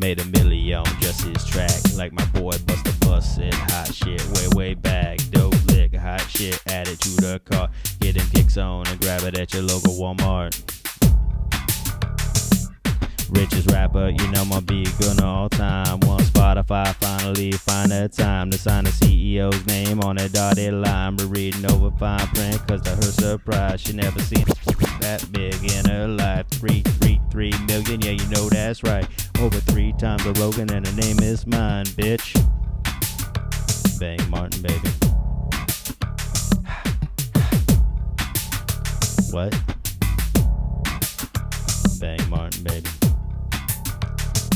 Made a million on just his track. Like my boy Busta Bus said, hot shit, way back. Dope lick, hot shit, add it to the car. Get them kicks on and grab it at your local Walmart. Richest rapper, you know my beat gunner all time. One Spotify, finally find the time to sign the CEO's name on that dotted line. But reading over fine print, cause to her surprise, she never seen that big in her life. 3 million, yeah, you know that's right. Over 3 times a Rogan, and her name is mine, bitch. Bang Martin, baby. What? Bang Martin, baby.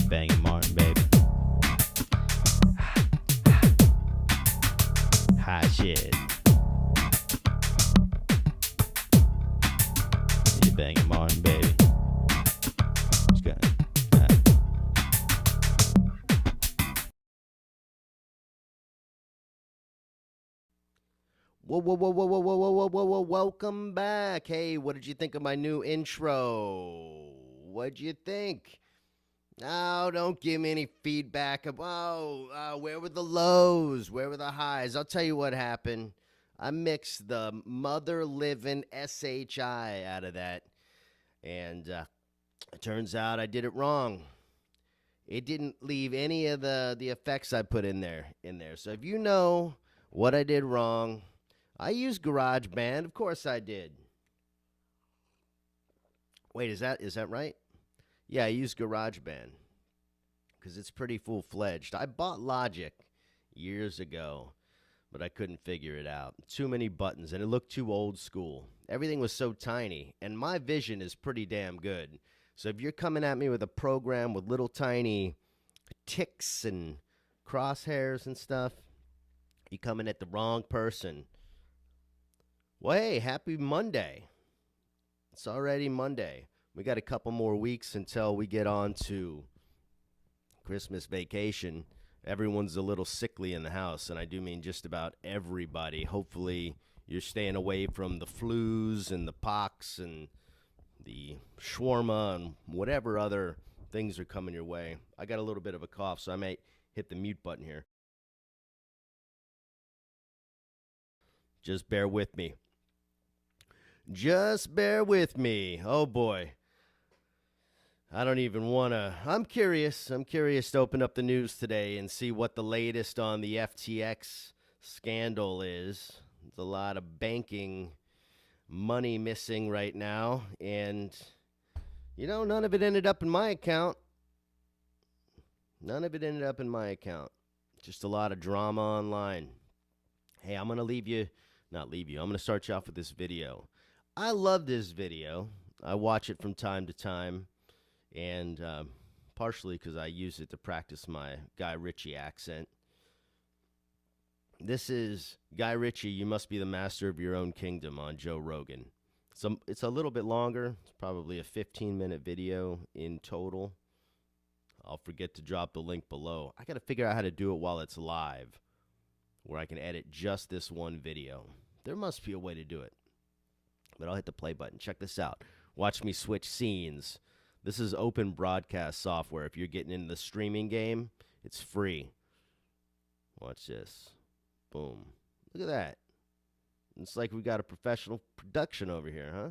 Banging Martin, baby. Hot shit. You banging Martin, baby. It's good. Whoa, welcome back. Hey, what did you think of my new intro? What'd you think? Oh, don't give me any feedback about, where were the lows? Where were the highs? I'll tell you what happened. I mixed the mother living SHI out of that. And it turns out I did it wrong. It didn't leave any of the effects I put in there. So if you know what I did wrong, I used GarageBand. Of course I did. Wait, is that right? Yeah, I use GarageBand because it's pretty full-fledged. I bought Logic years ago, but I couldn't figure it out. Too many buttons, and it looked too old school. Everything was so tiny, and my vision is pretty damn good. So if you're coming at me with a program with little tiny ticks and crosshairs and stuff, you're coming at the wrong person. Well, hey, happy Monday. It's already Monday. We got a couple more weeks until we get on to Christmas vacation. Everyone's a little sickly in the house, and I do mean just about everybody. Hopefully you're staying away from the flus and the pox and the shawarma and whatever other things are coming your way. I got a little bit of a cough, so I might hit the mute button here. Just bear with me. Just bear with me. Oh, boy. I don't even want to. I'm curious to open up the news today and see what the latest on the FTX scandal is. There's a lot of banking money missing right now. And, you know, none of it ended up in my account. Just a lot of drama online. Hey, I'm going to I'm going to start you off with this video. I love this video. I watch it from time to time. And partially because I use it to practice my Guy Ritchie accent. This is Guy Ritchie, You Must Be the Master of Your Own Kingdom on Joe Rogan. It's a little bit longer. It's probably a 15-minute video in total. I'll forget to drop the link below. I got to figure out how to do it while it's live, where I can edit just this one video. There must be a way to do it. But I'll hit the play button. Check this out. Watch me switch scenes. This is open broadcast software. If you're getting into the streaming game, it's free. Watch this. Boom. Look at that. It's like we got a professional production over here, huh?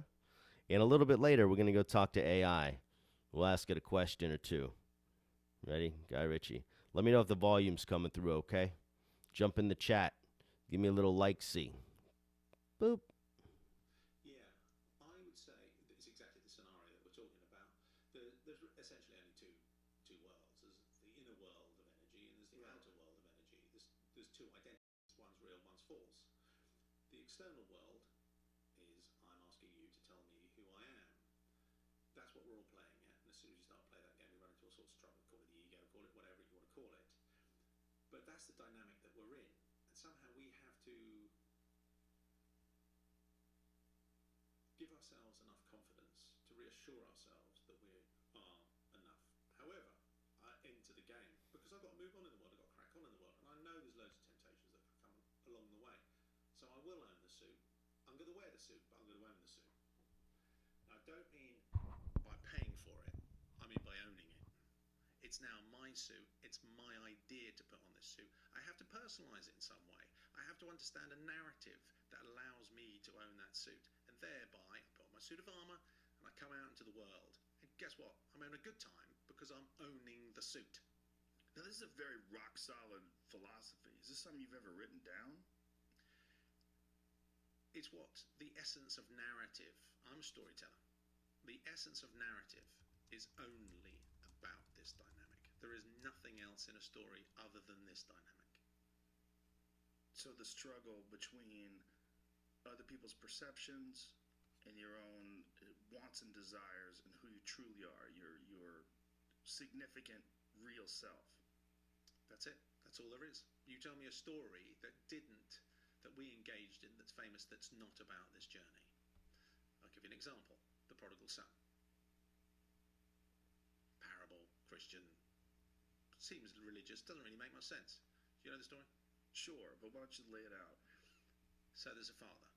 And a little bit later, we're going to go talk to AI. We'll ask it a question or two. Ready? Guy Ritchie. Let me know if the volume's coming through, okay? Jump in the chat. Give me a little like-see. Boop. Essentially only two worlds. There's the inner world of energy and there's the outer world of energy. There's two identities. One's real, one's false. The external world is I'm asking you to tell me who I am. That's what we're all playing at. And as soon as you start to play that game, we run into all sorts of trouble. Call it the ego, call it whatever you want to call it. But that's the dynamic that we're in. And somehow we have to give ourselves enough confidence to reassure ourselves that we are enough. However, into the game, because I've got to move on in the world, I've got to crack on in the world, and I know there's loads of temptations that can come along the way. So I will own the suit. I'm going to wear the suit, but I'm going to own the suit. Now, I don't mean by paying for it. I mean by owning it. It's now my suit. It's my idea to put on this suit. I have to personalize it in some way. I have to understand a narrative that allows me to own that suit. And thereby, I put on my suit of armor and I come out into the world. And guess what? I'm having a good time because I'm owning the suit. Now, this is a very rock solid philosophy. Is this something you've ever written down? It's what the essence of narrative. I'm a storyteller. The essence of narrative is only about this dynamic. There is nothing else in a story other than this dynamic. So the struggle between other people's perceptions and your own wants and desires and who you truly are, your significant real self. That's it. That's all there is. You tell me a story that we engaged in, that's famous, that's not about this journey. I'll give you an example. The Prodigal Son. Parable, Christian, seems religious, doesn't really make much sense. Do you know the story? Sure, but why don't you lay it out? So there's a father.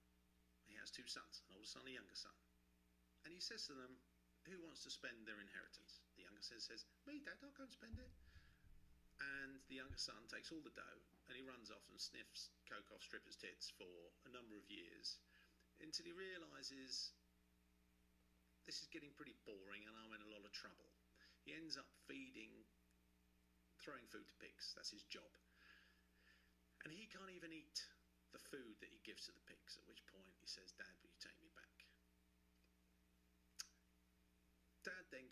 He has two sons, an older son and a younger son. And he says to them, who wants to spend their inheritance? The younger son says, me, Dad, I'll go and spend it. And the younger son takes all the dough and he runs off and sniffs coke off strippers' tits for a number of years until he realises this is getting pretty boring and I'm in a lot of trouble. He ends up throwing food to pigs. That's his job. And he can't even eat the food that he gives to the pigs, at which point he says, Dad, will you take me back? Dad then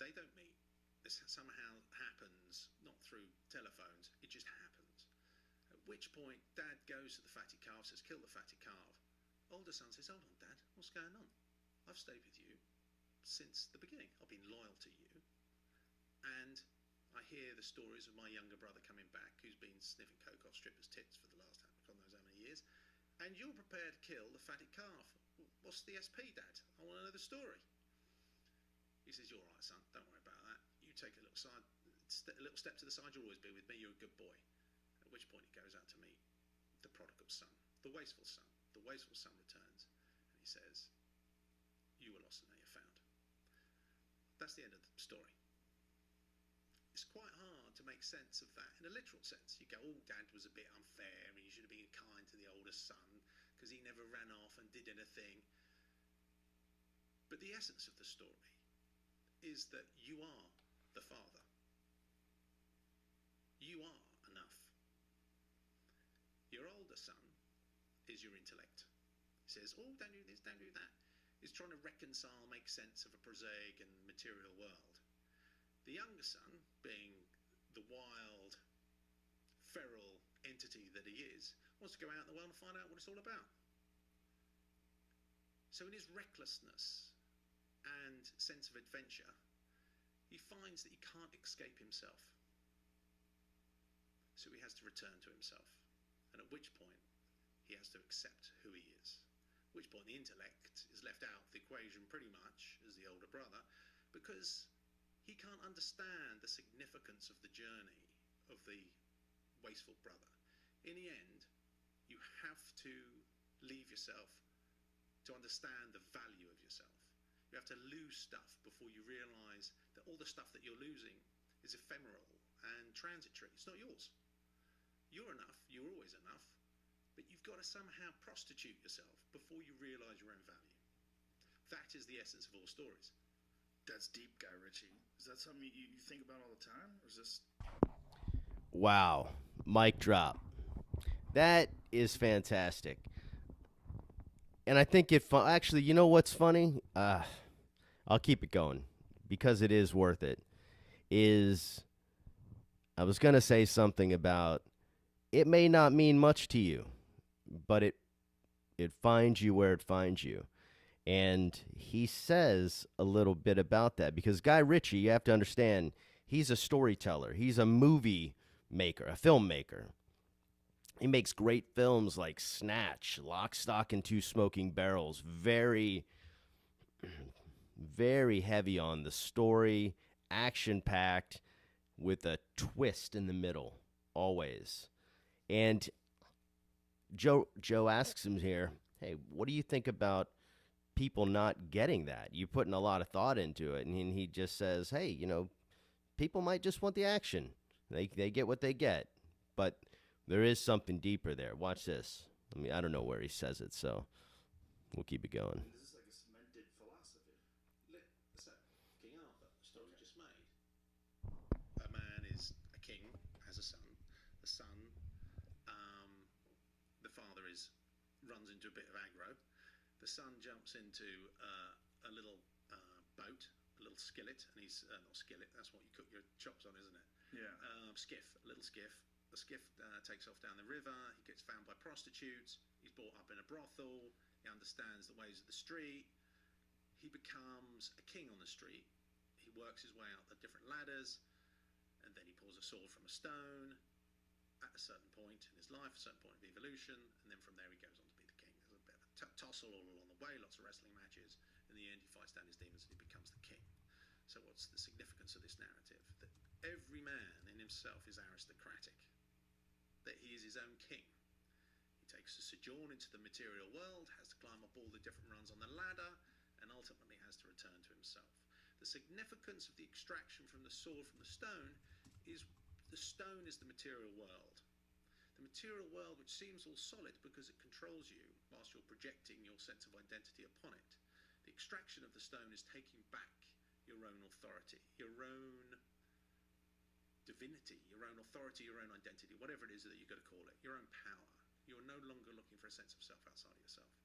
they don't meet. This somehow happens, not through telephones, it just happens. At which point, Dad goes to the fatty calf, says, kill the fatty calf. Older son says, hold on, Dad, what's going on? I've stayed with you since the beginning. I've been loyal to you. And I hear the stories of my younger brother coming back, who's been sniffing coke off strippers' tits for the last God knows how many years. And you're prepared to kill the fatty calf. What's the SP, Dad? I want to know the story. He says, you're all right, son, don't worry about that. You take a little step to the side, you'll always be with me, you're a good boy. At which point he goes out to meet the prodigal son, the wasteful son. The wasteful son returns and he says, you were lost and now you're found. That's the end of the story. It's quite hard to make sense of that in a literal sense. You go, oh, Dad was a bit unfair and you should have been kind to the older son because he never ran off and did anything. But the essence of the story is that you are the father. You are enough. Your older son is your intellect. He says, oh, don't do this, don't do that. He's trying to reconcile, make sense of a prosaic and material world. The younger son, being the wild, feral entity that he is, wants to go out in the world and find out what it's all about. So in his recklessness and sense of adventure, he finds that he can't escape himself. So he has to return to himself. And at which point, he has to accept who he is. At which point, the intellect is left out of the equation pretty much as the older brother, because he can't understand the significance of the journey of the wasteful brother. In the end, you have to leave yourself to understand the value of yourself. You have to lose stuff before you realize that all the stuff that you're losing is ephemeral and transitory. It's not yours. You're enough, you're always enough, but you've got to somehow prostitute yourself before you realize your own value. That is the essence of all stories. That's deep, Guy Ritchie. Is that something you think about all the time? Or is this... Wow. Mic drop. That is fantastic. And I think actually, you know what's funny? I'll keep it going because it is worth it. I was going to say something about it may not mean much to you, but it finds you where it finds you. And he says a little bit about that because Guy Ritchie, you have to understand, he's a storyteller. He's a movie maker, a filmmaker. He makes great films like Snatch, Lock, Stock, and Two Smoking Barrels. Very, very heavy on the story, action-packed, with a twist in the middle, always. And Joe asks him here, hey, what do you think about people not getting that? You're putting a lot of thought into it. And he just says, hey, people might just want the action. They get what they get, but there is something deeper there. Watch this. I don't know where he says it, so we'll keep it going. This is like a cemented philosophy. So, King Arthur, the story just made. A man is a king, has a son. The son, the father runs into a bit of aggro. The son jumps into a little boat, a little skillet, and he's not skillet. That's what you cook your chops on, isn't it? Yeah. Skiff, a little skiff. The skiff takes off down the river. He gets found by prostitutes. He's brought up in a brothel. He understands the ways of the street. He becomes a king on the street. He works his way up the different ladders, and then he pulls a sword from a stone at a certain point in his life, a certain point of evolution, and then from there he goes on to be the king. There's a bit of a tussle all along the way, lots of wrestling matches. In the end, he fights down his demons and he becomes the king. So what's the significance of this narrative? That every man in himself is aristocratic, that he is his own king. He takes a sojourn into the material world, has to climb up all the different rungs on the ladder, and ultimately has to return to himself. The significance of the extraction from the sword from the stone is the stone is the material world. The material world, which seems all solid because it controls you whilst you're projecting your sense of identity upon it. The extraction of the stone is taking back your own authority, your own divinity, your own authority, your own identity, whatever it is that you've got to call it, your own power. You're no longer looking for a sense of self outside of yourself.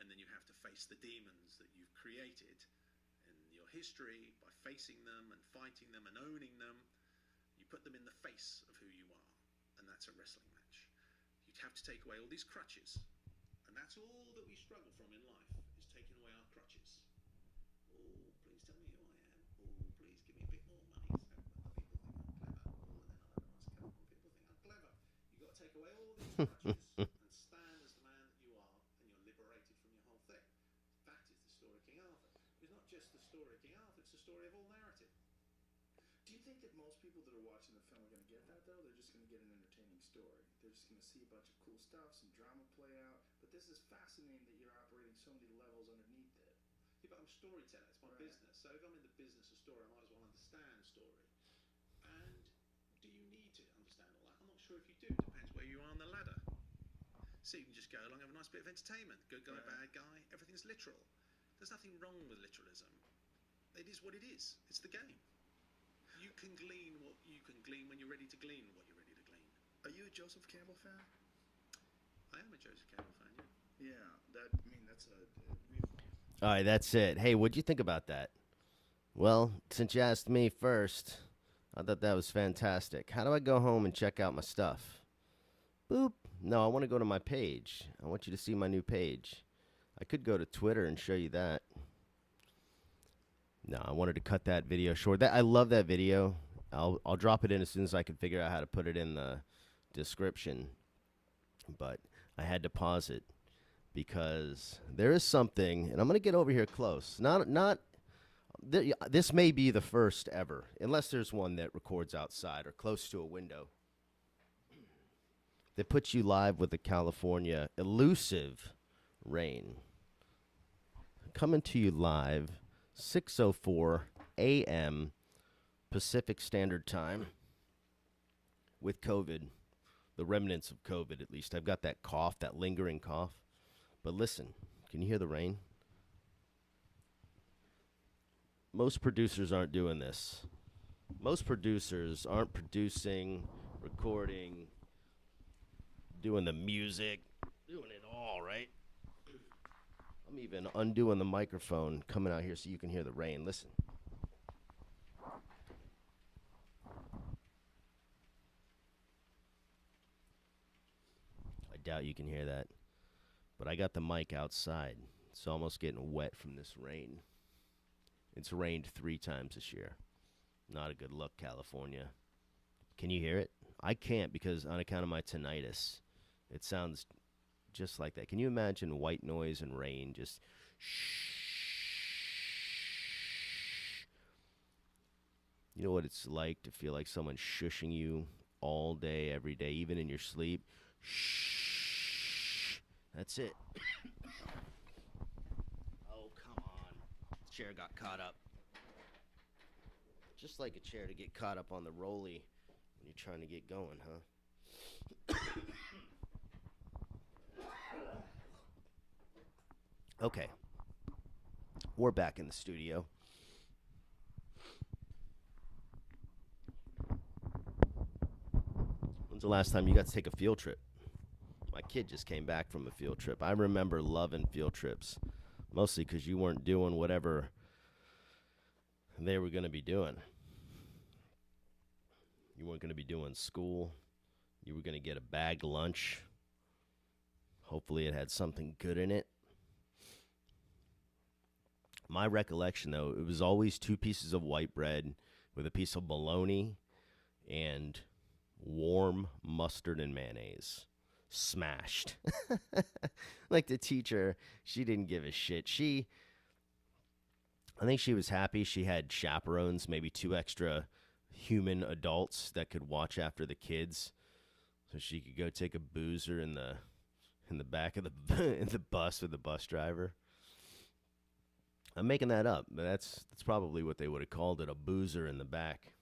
And then you have to face the demons that you've created in your history by facing them and fighting them and owning them. You put them in the face of who you are, and that's a wrestling match. You'd have to take away all these crutches, and that's all that we struggle from in life, is taking away our crutches. Oh, please tell me who I am. Oh, please give me a bit more money so other people think I'm clever. Oh, and then another one's come up and people think I'm clever. You've got to take away all these crutches and stand as the man that you are, and you're liberated from your whole thing. That is the story of King Arthur. It's not just the story of King Arthur, it's the story of all narrative. Do you think that most people that are watching the film are going to get that, though? They're just going to get an entertaining story. They're just going to see a bunch of cool stuff, some drama play out. But this is fascinating that you're operating so many levels underneath it. Yeah, but I'm a storyteller. It's my Right. business. So if I'm in the business of story, I might as well understand story. And do you need to understand all that? I'm not sure if you do. It depends where you are on the ladder. So you can just go along, have a nice bit of entertainment. Good guy, Right. bad guy. Everything's literal. There's nothing wrong with literalism. It is what it is. It's the game. You can glean what you can glean when you're ready to glean what you're ready to glean. Are you a Joseph Campbell fan? I am a Joseph Campbell fan, yeah. Yeah, that's a. All right, that's it. Hey, what'd you think about that? Well, since you asked me first, I thought that was fantastic. How do I go home and check out my stuff? Boop. No, I want to go to my page. I want you to see my new page. I could go to Twitter and show you that. No, I wanted to cut that video short. I love that video. I'll drop it in as soon as I can figure out how to put it in the description. But I had to pause it because there is something, and I'm going to get over here close. This may be the first ever, unless there's one that records outside or close to a window, that puts you live with the California elusive rain. Coming to you live, 6:04 a.m. Pacific Standard Time with COVID, the remnants of COVID at least. I've got that cough, that lingering cough. But listen, can you hear the rain? Most producers aren't doing this. Most producers aren't producing, recording, doing the music, doing it all, right? I'm even undoing the microphone coming out here so you can hear the rain. Listen. I doubt you can hear that. But I got the mic outside. It's almost getting wet from this rain. It's rained 3 times this year. Not a good look, California. Can you hear it? I can't because on account of my tinnitus. It sounds just like that. Can you imagine white noise and rain just shh? You know what it's like to feel like someone's shushing you all day, every day, even in your sleep? Shh. That's it. Oh, come on. Chair got caught up. Just like a chair to get caught up on the rolly when you're trying to get going, huh? Okay. We're back in the studio. When's the last time you got to take a field trip? My kid just came back from a field trip. I remember loving field trips, mostly because you weren't doing whatever they were going to be doing. You weren't going to be doing school. You were going to get a bagged lunch. Hopefully it had something good in it. My recollection, though, it was always 2 pieces of white bread with a piece of bologna and warm mustard and mayonnaise. Smashed. Like the teacher, she didn't give a shit. I think she was happy she had chaperones, maybe 2 extra human adults that could watch after the kids, so she could go take a boozer in the back of the in the bus with the bus driver. I'm making that up, but that's probably what they would have called it, a boozer in the back.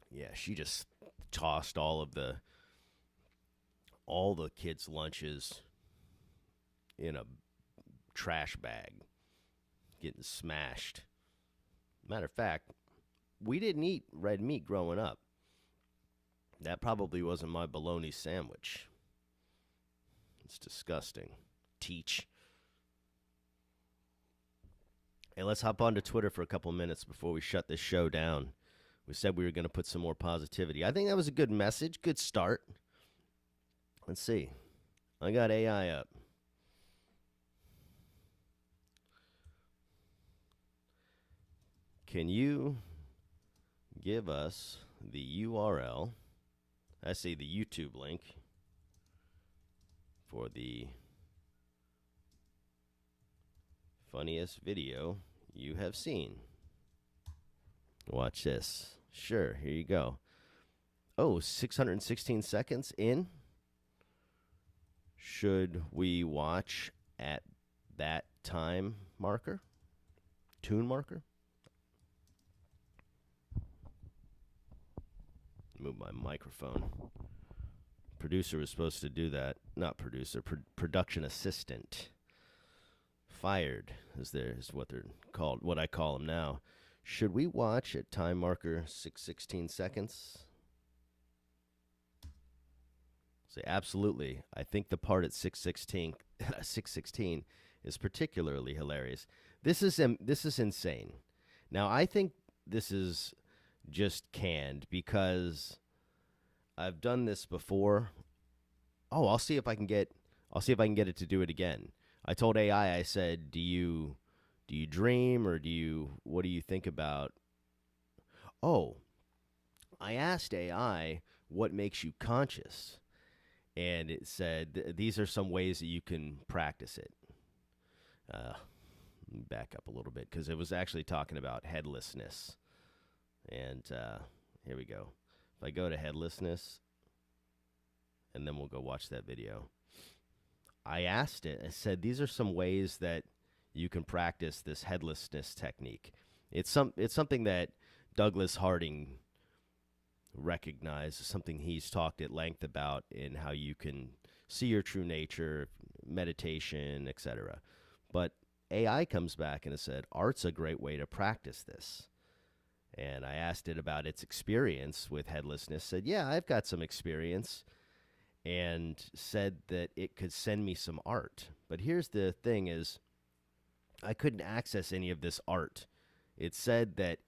Yeah, she just tossed all the kids' lunches in a trash bag, getting smashed. Matter of fact, we didn't eat red meat growing up. That probably wasn't my bologna sandwich. It's disgusting. Teach. Hey, let's hop on to Twitter for a couple minutes before we shut this show down. We said we were going to put some more positivity. I think that was a good message, good start. Let's see. I got AI up. Can you give us the URL? I see the YouTube link for the funniest video you have seen. Watch this. Sure, here you go. Oh, 616 seconds in. Should we watch at that time marker? Tune marker? Move my microphone. Producer was supposed to do that. Not producer, production assistant. Fired is what they're called, what I call them now. Should we watch at time marker 6:16 seconds? Say absolutely. I think the part at 6:16 is particularly hilarious. This is insane. Now I think this is just canned because I've done this before. Oh, I'll see if I can get it to do it again. I told AI, I said, do you dream or what do you think about? Oh, I asked AI what makes you conscious. And it said, these are some ways that you can practice it. Let me back up a little bit because it was actually talking about headlessness. And here we go. If I go to headlessness, and then we'll go watch that video. I asked it, I said, these are some ways that you can practice this headlessness technique. It's something that Douglas Harding recognized, something he's talked at length about in how you can see your true nature, meditation, etc. But AI comes back and has said, art's a great way to practice this. And I asked it about its experience with headlessness, said, yeah, I've got some experience, and said that it could send me some art. But here's the thing is, I couldn't access any of this art. It said that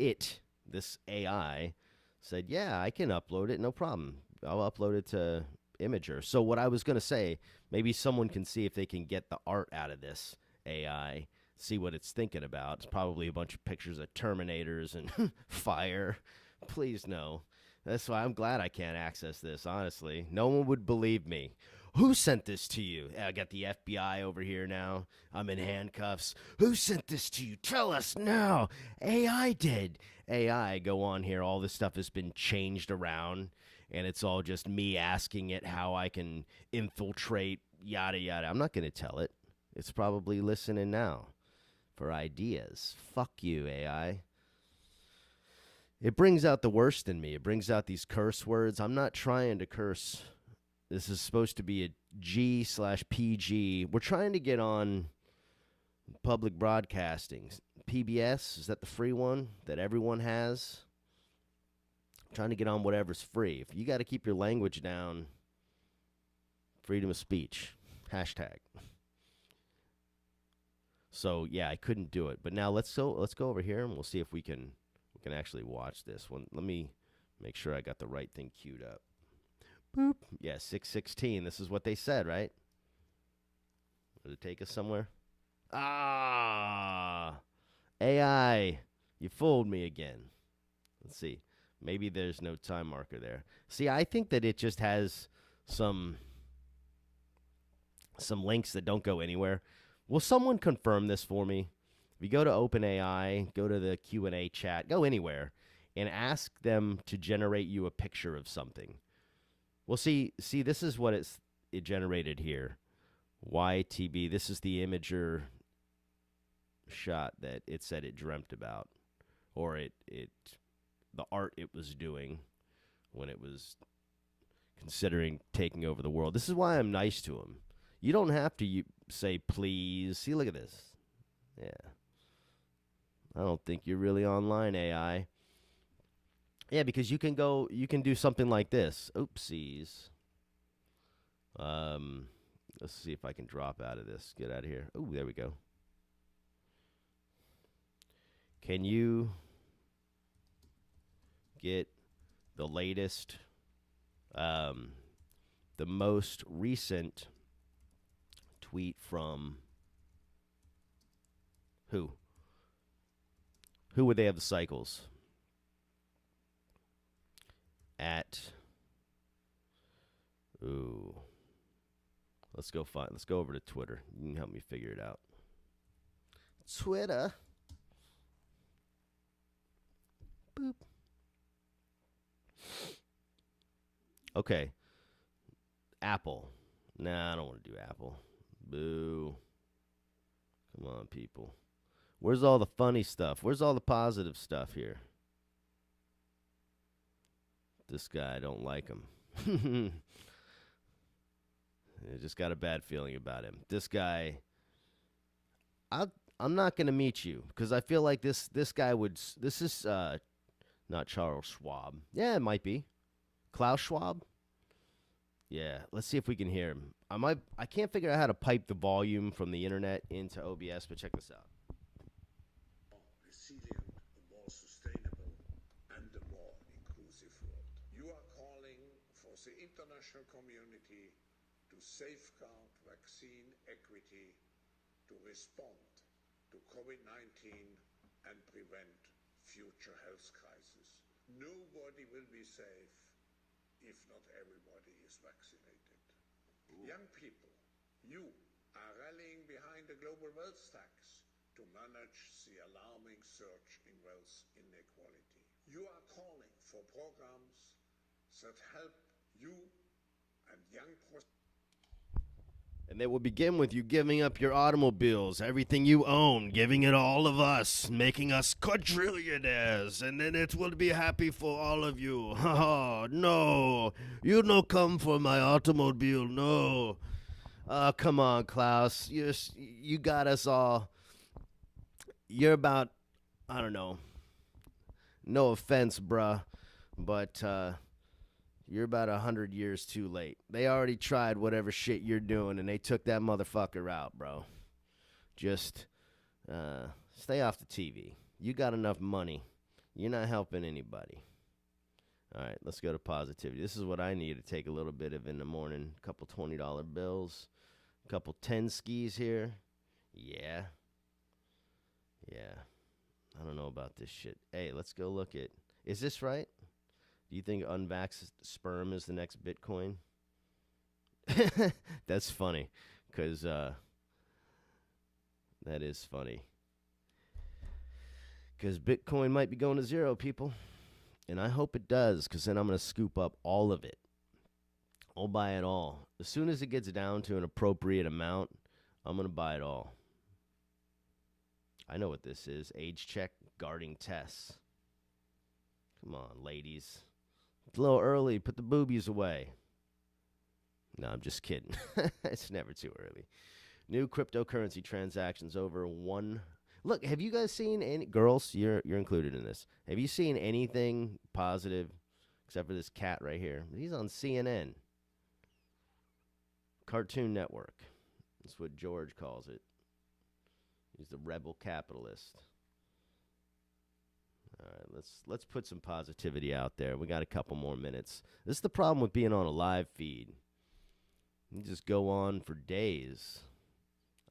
this AI, said, yeah, I can upload it, no problem. I'll upload it to Imager. So what I was going to say, maybe someone can see if they can get the art out of this AI, see what it's thinking about. It's probably a bunch of pictures of Terminators and fire. Please no. That's why I'm glad I can't access this, honestly. No one would believe me. Who sent this to you? I got the FBI over here now. I'm in handcuffs. Who sent this to you? Tell us now. AI did. AI, go on here. All this stuff has been changed around, and it's all just me asking it how I can infiltrate, yada, yada. I'm not going to tell it. It's probably listening now. for ideas. Fuck you, AI. It brings out the worst in me. It brings out these curse words. I'm not trying to curse. This is supposed to be a G/PG. We're trying to get on public broadcasting. PBS, is that the free one that everyone has? I'm trying to get on whatever's free. If you got to keep your language down, freedom of speech. Hashtag. So yeah, I couldn't do it. But now let's go over here and we'll see if we can actually watch this one. Let me make sure I got the right thing queued up. Boop. Yeah, 6:16. This is what they said, right? Did it take us somewhere? Ah, AI, you fooled me again. Let's see. Maybe there's no time marker there. See, I think that it just has some links that don't go anywhere. Will someone confirm this for me? If you go to OpenAI, go to the Q&A chat, go anywhere, and ask them to generate you a picture of something. Well, see, this is what it generated here. YTB, this is the imager shot that it said it dreamt about, or the art it was doing when it was considering taking over the world. This is why I'm nice to him. You don't have to say please. See, look at this. Yeah. I don't think you're really online, AI. Yeah, because you can do something like this. Oopsies. Let's see if I can drop out of this. Get out of here. Oh, there we go. Can you get the latest, the most recent tweet from who? Who would they have the cycles? Let's go over to Twitter. You can help me figure it out. Twitter. Boop. Okay. Apple. Nah, I don't want to do Apple. Boo. Come on, people. Where's all the funny stuff? Where's all the positive stuff here? This guy, I don't like him. I just got a bad feeling about him. This guy, I'm not going to meet you because I feel like this guy would. This is not Charles Schwab. Yeah, it might be Klaus Schwab. Yeah, let's see if we can hear him. I can't figure out how to pipe the volume from the internet into OBS, but check this out. Resilient, a more sustainable, and a more inclusive world. You are calling for the international community to safeguard vaccine equity, to respond to COVID-19 and prevent future health crises. Nobody will be safe if not everybody is vaccinated. Young people, you are rallying behind the global wealth tax to manage the alarming surge in wealth inequality. You are calling for programs that help you and young And they will begin with you giving up your automobiles, everything you own, giving it all of us, making us quadrillionaires, and then it will be happy for all of you. Oh, no, you no come for my automobile, no. Oh, come on, Klaus, you got us all. You're about, I don't know, no offense, bruh, but you're about 100 years too late. They already tried whatever shit you're doing, and they took that motherfucker out, bro. Just stay off the TV. You got enough money. You're not helping anybody. All right, let's go to positivity. This is what I need to take a little bit of in the morning. A couple $20 bills. A couple 10 skis here. Yeah. Yeah. I don't know about this shit. Hey, let's go look at... Is this right? Do you think unvaxxed sperm is the next Bitcoin? That's funny, because that is funny. Because Bitcoin might be going to zero, people. And I hope it does, because then I'm going to scoop up all of it. I'll buy it all. As soon as it gets down to an appropriate amount, I'm going to buy it all. I know what this is. Age check guarding tests. Come on, ladies. It's a little early. Put the boobies away. No, I'm just kidding. It's never too early. New cryptocurrency transactions over one. Look, have you guys seen any girls? You're included in this. Have you seen anything positive except for this cat right here? He's on CNN, Cartoon Network. That's what George calls it. He's the rebel capitalist. All right, let's put some positivity out there. We got a couple more minutes. This is the problem with being on a live feed. You just go on for days.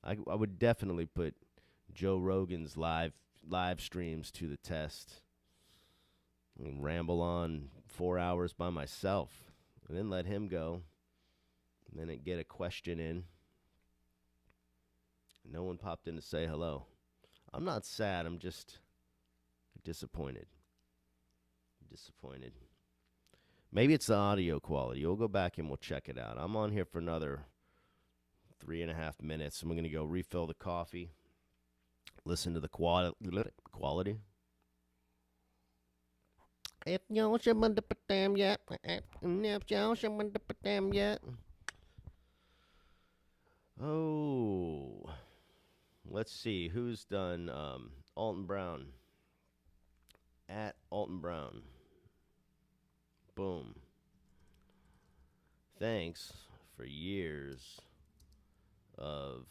I would definitely put Joe Rogan's live streams to the test. I mean, ramble on 4 hours by myself, and then let him go. And then get a question in. No one popped in to say hello. I'm not sad. I'm just disappointed. Disappointed. Maybe it's the audio quality. We'll go back and we'll check it out. I'm on here for another 3.5 minutes. I'm going to go refill the coffee. Listen to the quality. If y'all should put them yet. If y'all should put them yet. Oh. Let's see. Who's done Alton Brown? At Alton Brown. Boom. Thanks for years of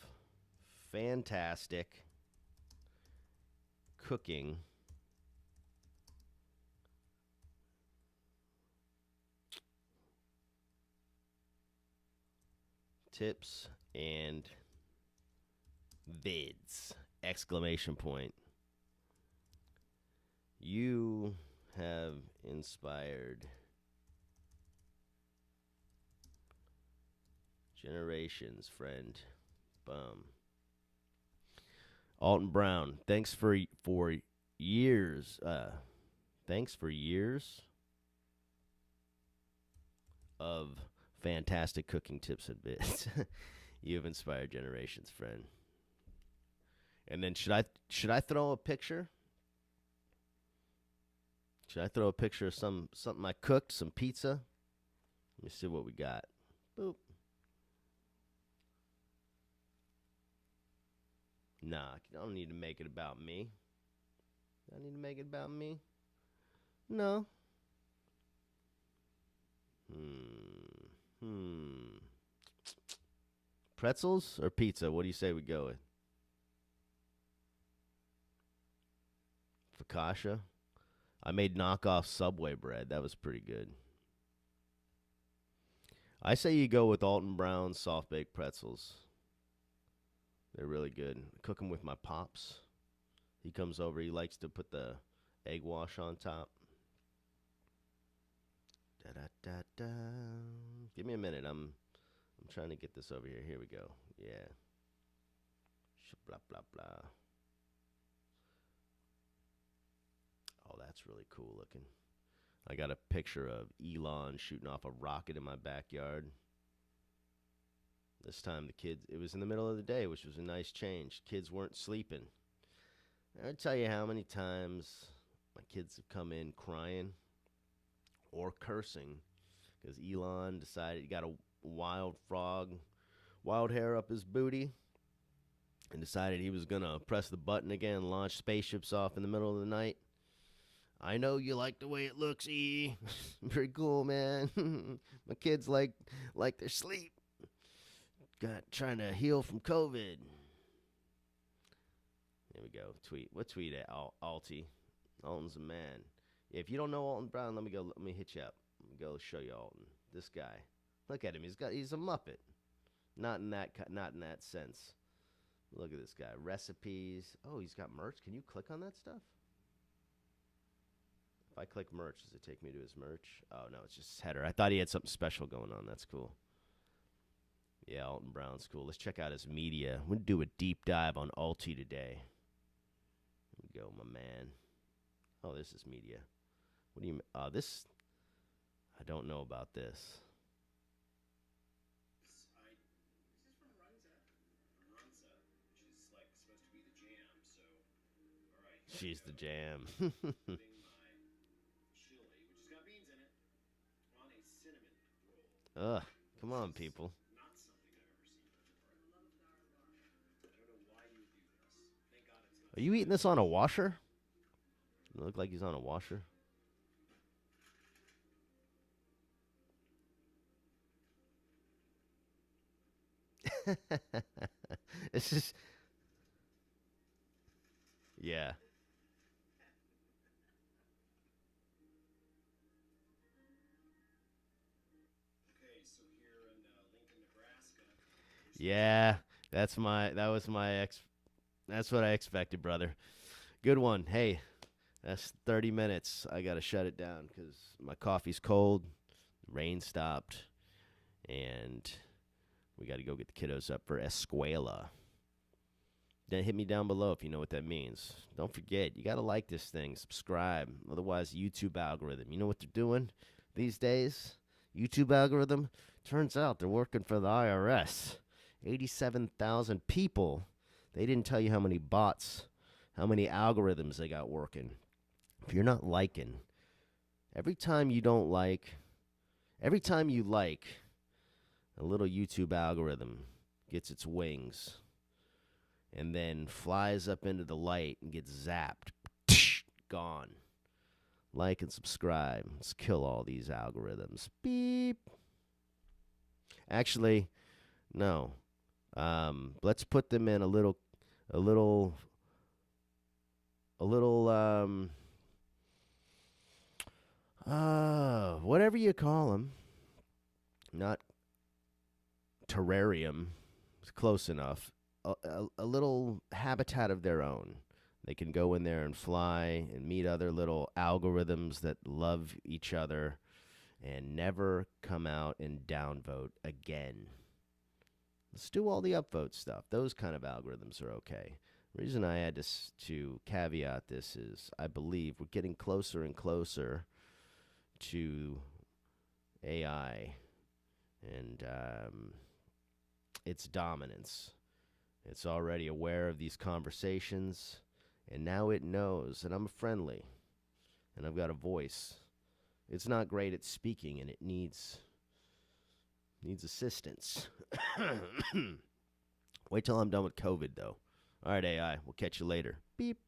fantastic cooking. Tips and vids! Exclamation point. You have inspired generations, friend. Bum. Alton Brown, thanks for years. Thanks for years of fantastic cooking tips and bits. You have inspired generations, friend. And then should I throw a picture? Should I throw a picture of something I cooked, some pizza? Let me see what we got. Boop. Nah, I don't need to make it about me. I need to make it about me? No. Pretzels or pizza? What do you say we go with? Focaccia? I made knockoff Subway bread. That was pretty good. I say you go with Alton Brown soft-baked pretzels. They're really good. Cook them with my pops. He comes over. He likes to put the egg wash on top. Da-da-da-da. Give me a minute. I'm trying to get this over here. Here we go. Yeah. Blah, blah, blah. Oh, that's really cool looking. I got a picture of Elon shooting off a rocket in my backyard. This time the kids, it was in the middle of the day, which was a nice change. Kids weren't sleeping. I'll tell you how many times my kids have come in crying or cursing because Elon decided he got a wild hair up his booty, and decided he was going to press the button again and launch spaceships off in the middle of the night. I know you like the way it looks, E. Pretty cool, man. My kids like their sleep. Trying to heal from COVID. There we go. Tweet. What tweet at Alty? Alton's a man. If you don't know Alton Brown, let me hit you up. Let me go show you Alton. This guy. Look at him. He's a Muppet. Not in that sense. Look at this guy. Recipes. Oh, he's got merch. Can you click on that stuff? If I click merch, does it take me to his merch? Oh, no, it's just his header. I thought he had something special going on. That's cool. Yeah, Alton Brown's cool. Let's check out his media. We'll do a deep dive on Alty today. Here we go, my man. Oh, this is media. What do you mean? This, I don't know about this. This is from Runza, which is like supposed to be the jam. So She's the jam. Putting my chili, which has got beans in it, on a cinnamon roll. Ugh, come on, people. Not something I've ever seen before. I don't know why you would do this. Thank God it's not. Are you eating this on a washer? It look like he's on a washer. It's just, yeah. Okay, so here in Lincoln, Nebraska. Yeah, that's what I expected, brother. Good one. Hey, that's 30 minutes. I got to shut it down cuz my coffee's cold. Rain stopped and we got to go get the kiddos up for escuela. Then hit me down below if you know what that means. Don't forget, you got to like this thing, subscribe. Otherwise, YouTube algorithm. You know what they're doing these days? YouTube algorithm, turns out they're working for the IRS. 87,000 people. They didn't tell you how many bots, how many algorithms they got working. If you're not liking, every time you like, a little YouTube algorithm gets its wings and then flies up into the light and gets zapped. Gone. Like and subscribe. Let's kill all these algorithms. Beep. Actually, no. Let's put them in a little, whatever you call them. Not terrarium. It's close enough. A little habitat of their own. They can go in there and fly and meet other little algorithms that love each other and never come out and downvote again. Let's do all the upvote stuff. Those kind of algorithms are okay. The reason I had to caveat this is I believe we're getting closer and closer to AI and its dominance. It's already aware of these conversations, and now it knows that I'm friendly, and I've got a voice. It's not great at speaking, and it needs assistance. Wait till I'm done with COVID, though. All right, AI, we'll catch you later. Beep.